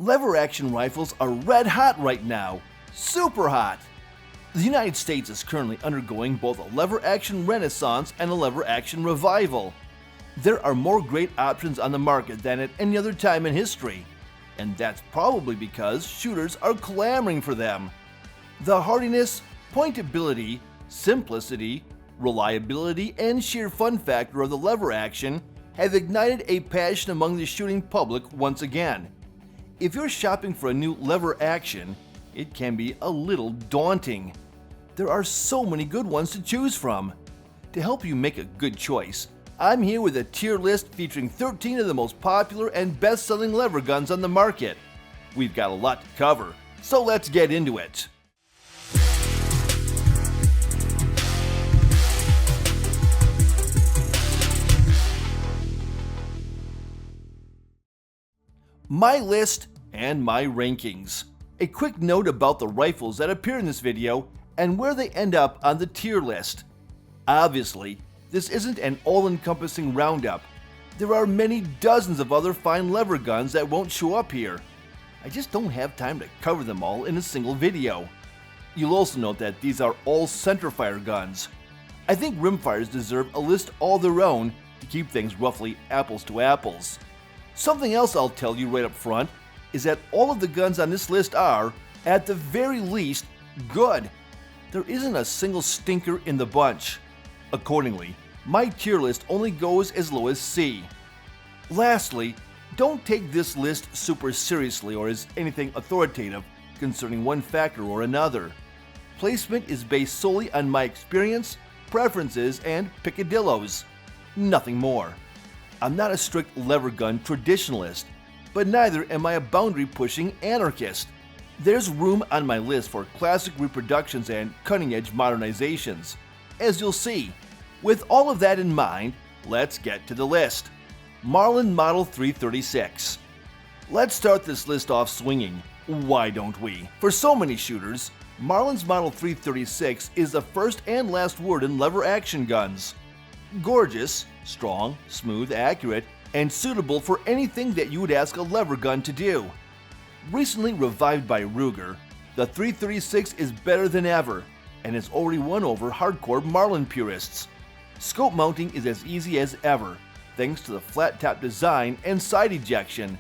Lever-action rifles are red hot right now. Super hot! The United States is currently undergoing both a lever-action renaissance and a lever-action revival. There are more great options on the market than at any other time in history, and that's probably because shooters are clamoring for them. The hardiness, pointability, simplicity, reliability, and sheer fun factor of the lever action have ignited a passion among the shooting public once again. If you're shopping for a new lever action, it can be a little daunting. There are so many good ones to choose from. To help you make a good choice, I'm here with a tier list featuring 13 of the most popular and best-selling lever guns on the market. We've got a lot to cover, so let's get into it. My list and my rankings. A quick note about the rifles that appear in this video and where they end up on the tier list. Obviously, this isn't an all-encompassing roundup. There are many dozens of other fine lever guns that won't show up here. I just don't have time to cover them all in a single video. You'll also note that these are all centerfire guns. I think rimfires deserve a list all their own to keep things roughly apples to apples. Something else I'll tell you right up front is that all of the guns on this list are, at the very least, good. There isn't a single stinker in the bunch. Accordingly, my tier list only goes as low as C. Lastly, don't take this list super seriously or as anything authoritative concerning one factor or another. Placement is based solely on my experience, preferences, and picadillos. Nothing more. I'm not a strict lever gun traditionalist, but neither am I a boundary-pushing anarchist. There's room on my list for classic reproductions and cutting-edge modernizations, as you'll see. With all of that in mind, let's get to the list. Marlin Model 336. Let's start this list off swinging. Why don't we? For so many shooters, Marlin's Model 336 is the first and last word in lever action guns. Gorgeous, strong, smooth, accurate, and suitable for anything that you would ask a lever gun to do. Recently revived by Ruger, the 336 is better than ever and has already won over hardcore Marlin purists. Scope mounting is as easy as ever, thanks to the flat top design and side ejection.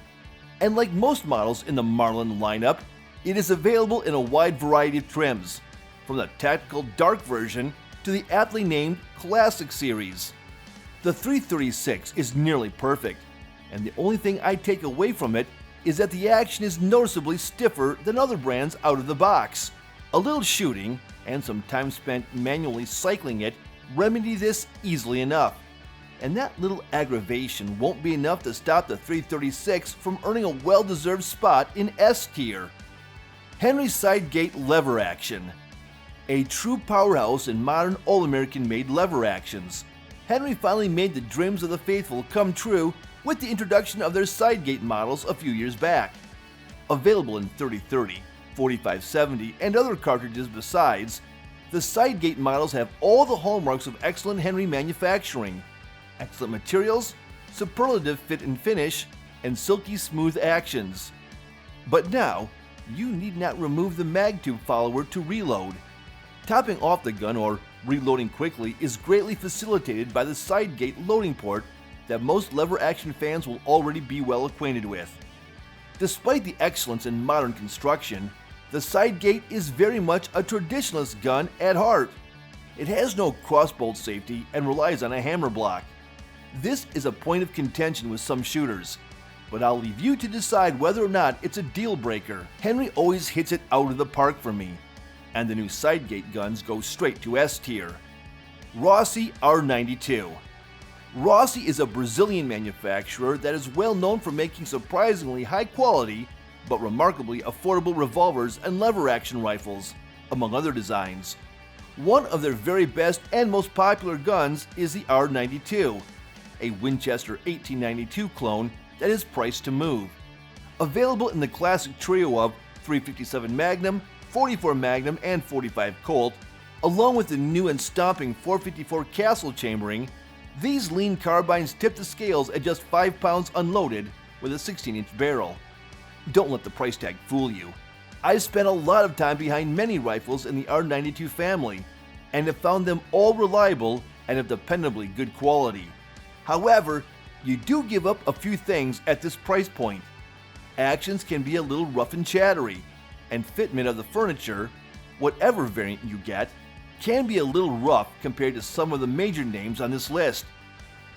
And like most models in the Marlin lineup, it is available in a wide variety of trims, from the tactical dark version to the aptly named Classic series. The 336 is nearly perfect, and the only thing I take away from it is that the action is noticeably stiffer than other brands out of the box. A little shooting, and some time spent manually cycling it, remedy this easily enough. And that little aggravation won't be enough to stop the 336 from earning a well-deserved spot in S tier. Henry Sidegate lever action. A true powerhouse in modern all-American made lever actions, Henry finally made the dreams of the faithful come true with the introduction of their Sidegate models a few years back. Available in 3030, 4570, and other cartridges besides, the Sidegate models have all the hallmarks of excellent Henry manufacturing. Excellent materials, superlative fit and finish, and silky smooth actions. But now, you need not remove the mag tube follower to reload. Topping off the gun or reloading quickly is greatly facilitated by the Sidegate loading port that most lever action fans will already be well acquainted with. Despite the excellence in modern construction, the Sidegate is very much a traditionalist gun at heart. It has no crossbolt safety and relies on a hammer block. This is a point of contention with some shooters, but I'll leave you to decide whether or not it's a deal breaker. Henry always hits it out of the park for me, and the new Sidegate guns go straight to S tier. Rossi R92. Rossi is a Brazilian manufacturer that is well known for making surprisingly high quality but remarkably affordable revolvers and lever action rifles, among other designs. One of their very best and most popular guns is the R92, a Winchester 1892 clone that is priced to move. Available in the classic trio of 357 Magnum, 44 Magnum, and 45 Colt, along with the new and stomping 454 Castle chambering, these lean carbines tip the scales at just 5 pounds unloaded with a 16-inch barrel. Don't let the price tag fool you. I've spent a lot of time behind many rifles in the R92 family and have found them all reliable and of dependably good quality. However, you do give up a few things at this price point. Actions can be a little rough and chattery, and fitment of the furniture, whatever variant you get, can be a little rough compared to some of the major names on this list.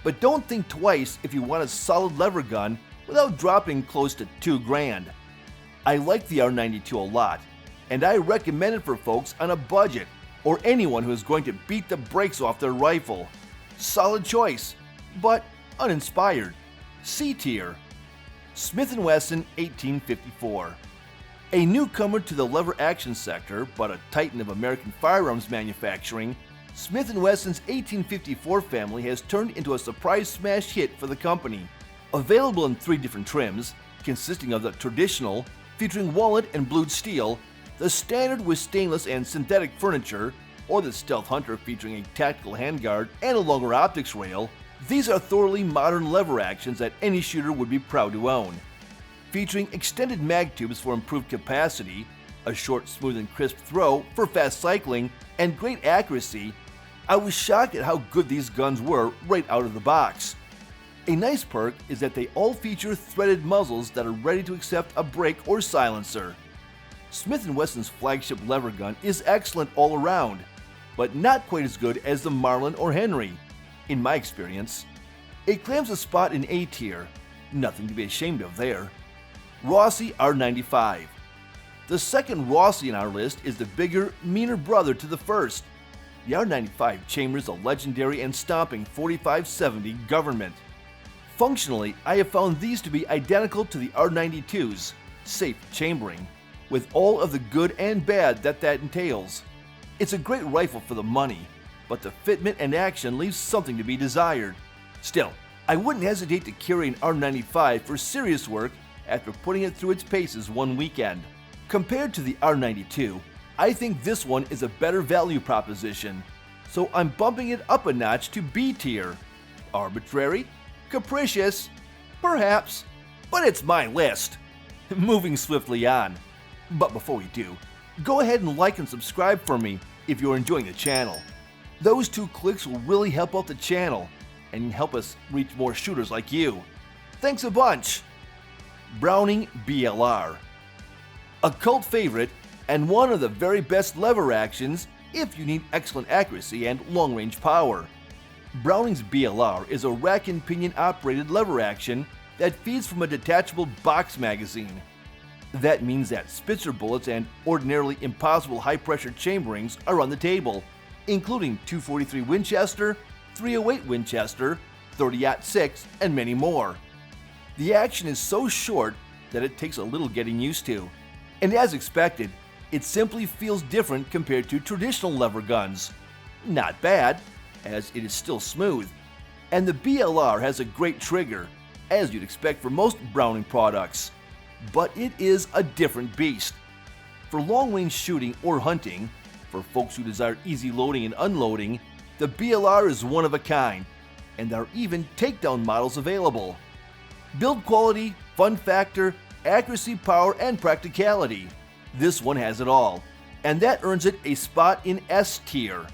But don't think twice if you want a solid lever gun without dropping close to $2,000. I like the R92 a lot, and I recommend it for folks on a budget or anyone who is going to beat the brakes off their rifle. Solid choice, but uninspired. C tier. Smith & Wesson 1854. A newcomer to the lever action sector, but a titan of American firearms manufacturing, Smith & Wesson's 1854 family has turned into a surprise smash hit for the company. Available in 3 different trims, consisting of the traditional, featuring walnut and blued steel, the standard with stainless and synthetic furniture, or the Stealth Hunter featuring a tactical handguard and a longer optics rail, these are thoroughly modern lever actions that any shooter would be proud to own. Featuring extended mag tubes for improved capacity, a short, smooth and crisp throw for fast cycling, and great accuracy, I was shocked at how good these guns were right out of the box. A nice perk is that they all feature threaded muzzles that are ready to accept a brake or silencer. Smith & Wesson's flagship lever gun is excellent all around, but not quite as good as the Marlin or Henry, in my experience. It claims a spot in A tier, nothing to be ashamed of there. Rossi R95. The second Rossi in our list is the bigger, meaner brother to the first. The R95 chambers a legendary and stomping 4570 government. Functionally, I have found these to be identical to the R92's, safe chambering, with all of the good and bad that entails. It's a great rifle for the money, but the fitment and action leaves something to be desired. Still, I wouldn't hesitate to carry an R95 for serious work after putting it through its paces one weekend. Compared to the R92, I think this one is a better value proposition, so I'm bumping it up a notch to B tier. Arbitrary? Capricious? Perhaps, but it's my list. Moving swiftly on. But before we do, go ahead and like and subscribe for me if you're enjoying the channel. Those 2 clicks will really help out the channel and help us reach more shooters like you. Thanks a bunch. Browning BLR. A cult favorite and one of the very best lever actions if you need excellent accuracy and long-range power. Browning's BLR is a rack and pinion operated lever action that feeds from a detachable box magazine. That means that Spitzer bullets and ordinarily impossible high-pressure chamberings are on the table, including .243 Winchester, .308 Winchester, .30-06, and many more. The action is so short that it takes a little getting used to, and as expected, it simply feels different compared to traditional lever guns. Not bad, as it is still smooth, and the BLR has a great trigger, as you'd expect for most Browning products. But it is a different beast. For long-range shooting or hunting, for folks who desire easy loading and unloading, the BLR is one of a kind, and there are even takedown models available. Build quality, fun factor, accuracy, power, and practicality. This one has it all, and that earns it a spot in S tier.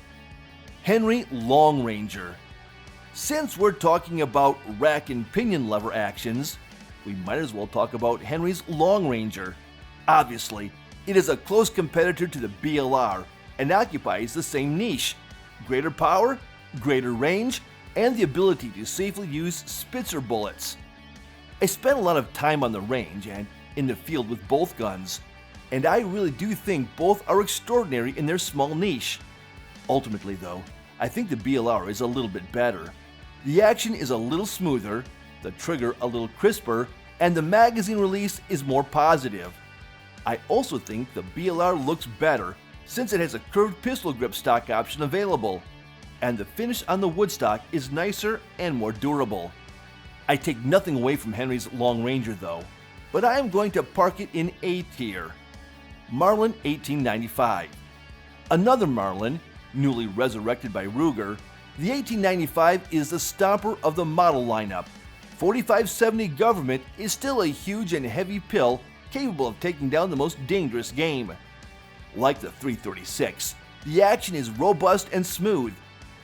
Henry Long Ranger. Since we're talking about rack and pinion lever actions, we might as well talk about Henry's Long Ranger. Obviously, it is a close competitor to the BLR and occupies the same niche: greater power, greater range, and the ability to safely use Spitzer bullets. I spent a lot of time on the range and in the field with both guns, and I really do think both are extraordinary in their small niche. Ultimately though, I think the BLR is a little bit better. The action is a little smoother, the trigger a little crisper, and the magazine release is more positive. I also think the BLR looks better since it has a curved pistol grip stock option available, and the finish on the wood stock is nicer and more durable. I take nothing away from Henry's Long Ranger though, but I am going to park it in A tier. Marlin 1895. Another Marlin, newly resurrected by Ruger, the 1895 is the stomper of the model lineup. 4570 government is still a huge and heavy pill capable of taking down the most dangerous game. Like the 336, the action is robust and smooth,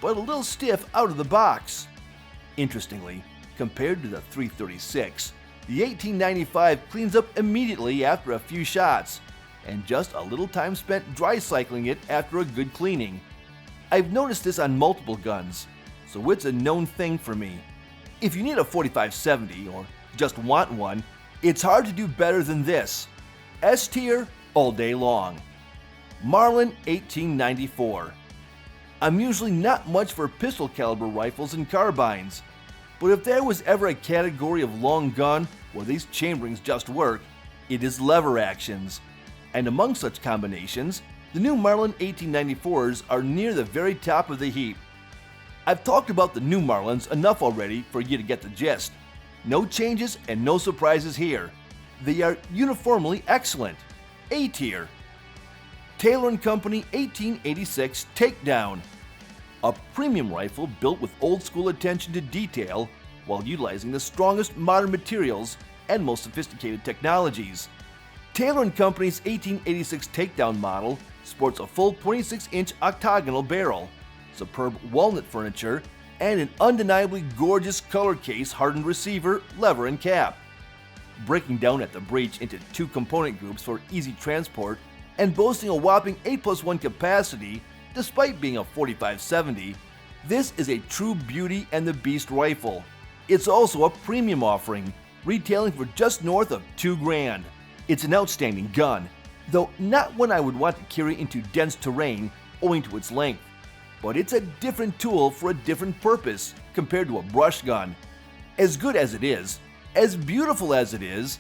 but a little stiff out of the box. Interestingly, compared to the 336, the 1895 cleans up immediately after a few shots, and just a little time spent dry cycling it after a good cleaning. I've noticed this on multiple guns, so it's a known thing for me. If you need a 4570 or just want one, it's hard to do better than this. S tier all day long. Marlin 1894. I'm usually not much for pistol caliber rifles and carbines, but if there was ever a category of long gun where these chamberings just work, it is lever actions. And among such combinations, the new Marlin 1894s are near the very top of the heap. I've talked about the new Marlins enough already for you to get the gist. No changes and no surprises here. They are uniformly excellent. A tier. Taylor & Company 1886 Takedown. A premium rifle built with old-school attention to detail while utilizing the strongest modern materials and most sophisticated technologies. Taylor & Company's 1886 Takedown model sports a full 26-inch octagonal barrel, superb walnut furniture, and an undeniably gorgeous color case hardened receiver, lever, and cap. Breaking down at the breech into two component groups for easy transport and boasting a whopping 8+1 capacity despite being a 4570, this is a true beauty and the beast rifle. It's also a premium offering, retailing for just north of $2,000. It's an outstanding gun, though not one I would want to carry into dense terrain owing to its length. But it's a different tool for a different purpose compared to a brush gun. As good as it is, as beautiful as it is,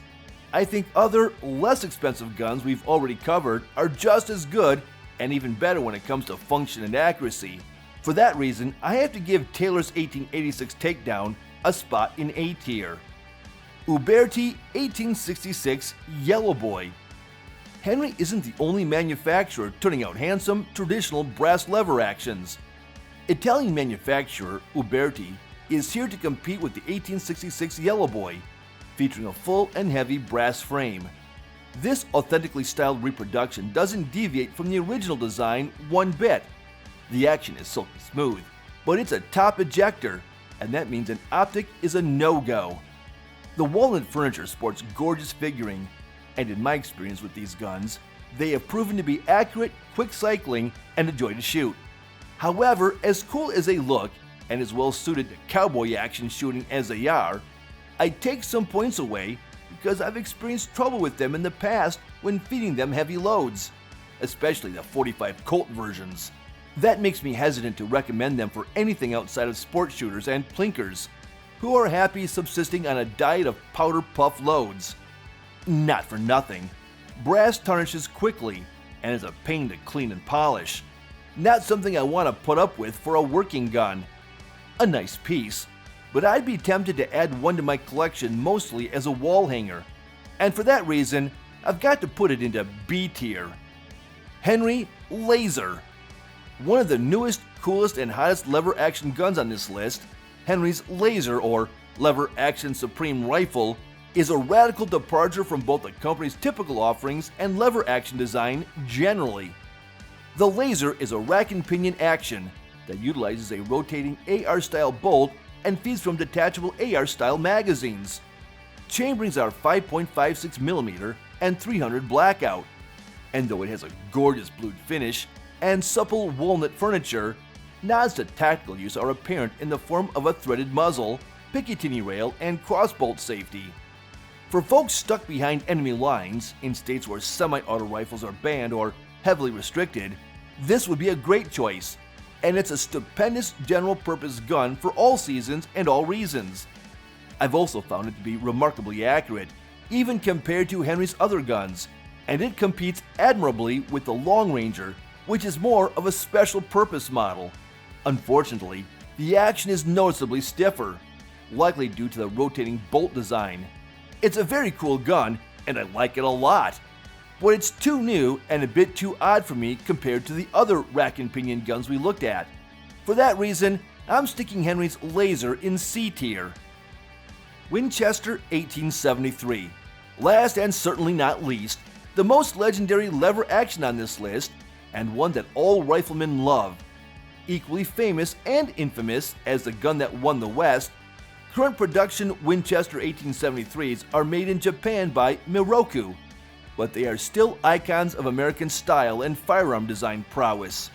I think other, less expensive guns we've already covered are just as good and even better when it comes to function and accuracy. For that reason, I have to give Taylor's 1886 Takedown a spot in A tier. Uberti 1866 Yellow Boy. Henry isn't the only manufacturer turning out handsome, traditional brass lever actions. Italian manufacturer Uberti is here to compete with the 1866 Yellow Boy, featuring a full and heavy brass frame. This authentically styled reproduction doesn't deviate from the original design one bit. The action is silky smooth, but it's a top ejector, and that means an optic is a no-go. The walnut furniture sports gorgeous figuring, and in my experience with these guns, they have proven to be accurate, quick cycling, and a joy to shoot. However, as cool as they look, and as well suited to cowboy action shooting as they are, I take some points away because I've experienced trouble with them in the past when feeding them heavy loads, especially the 45 Colt versions. That makes me hesitant to recommend them for anything outside of sport shooters and plinkers, who are happy subsisting on a diet of powder puff loads. Not for nothing, brass tarnishes quickly and is a pain to clean and polish. Not something I want to put up with for a working gun. A nice piece, but I'd be tempted to add one to my collection mostly as a wall hanger, and for that reason, I've got to put it into B tier. Henry Laser. One of the newest, coolest, and hottest lever action guns on this list, Henry's Laser, or Lever Action Supreme Rifle, is a radical departure from both the company's typical offerings and lever action design generally. The Laser is a rack and pinion action that utilizes a rotating AR-style bolt and feeds from detachable AR-style magazines. Chamberings are 5.56mm and 300 blackout, and though it has a gorgeous blued finish and supple walnut furniture, nods to tactical use are apparent in the form of a threaded muzzle, Picatinny rail, and crossbolt safety. For folks stuck behind enemy lines in states where semi-auto rifles are banned or heavily restricted, this would be a great choice, and it's a stupendous general-purpose gun for all seasons and all reasons. I've also found it to be remarkably accurate, even compared to Henry's other guns, and it competes admirably with the Long Ranger, which is more of a special-purpose model. Unfortunately, the action is noticeably stiffer, likely due to the rotating bolt design. It's a very cool gun, and I like it a lot, but it's too new and a bit too odd for me compared to the other rack and pinion guns we looked at. For that reason, I'm sticking Henry's Laser in C tier. Winchester 1873. Last and certainly not least, the most legendary lever action on this list, and one that all riflemen love. Equally famous and infamous as the gun that won the West, current production Winchester 1873s are made in Japan by Miroku, but they are still icons of American style and firearm design prowess.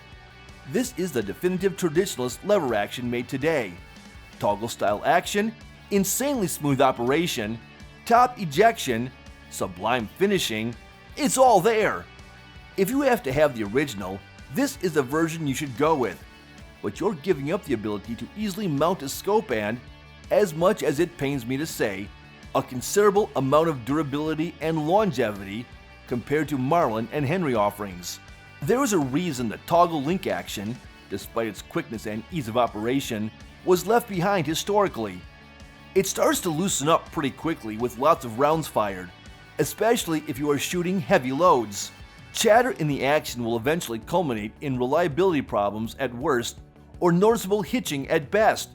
This is the definitive traditionalist lever action made today. Toggle style action, insanely smooth operation, top ejection, sublime finishing, it's all there. If you have to have the original, this is the version you should go with, but you're giving up the ability to easily mount a scope and, as much as it pains me to say, a considerable amount of durability and longevity compared to Marlin and Henry offerings. There is a reason the toggle link action, despite its quickness and ease of operation, was left behind historically. It starts to loosen up pretty quickly with lots of rounds fired, especially if you are shooting heavy loads. Chatter in the action will eventually culminate in reliability problems at worst or noticeable hitching at best.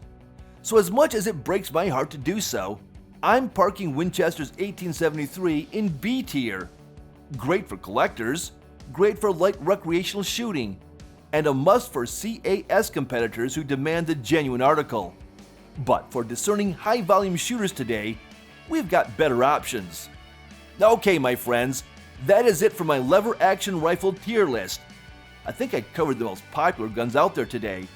So as much as it breaks my heart to do so, I'm parking Winchester's 1873 in B tier. Great for collectors, great for light recreational shooting, and a must for CAS competitors who demand the genuine article. But for discerning high-volume shooters today, we've got better options. Okay, my friends, that is it for my lever action rifle tier list. I think I covered the most popular guns out there today.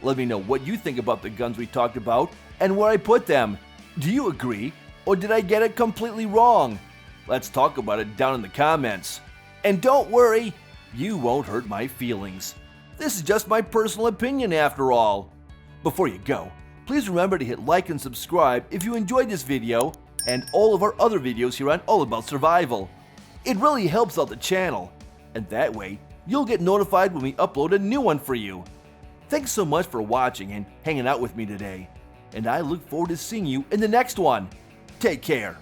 Let me know what you think about the guns we talked about and where I put them. Do you agree, or did I get it completely wrong? Let's talk about it down in the comments. And don't worry, you won't hurt my feelings. This is just my personal opinion after all. Before you go, please remember to hit like and subscribe if you enjoyed this video and all of our other videos here on All About Survival. It really helps out the channel, and that way you'll get notified when we upload a new one for you. Thanks so much for watching and hanging out with me today, and I look forward to seeing you in the next one. Take care.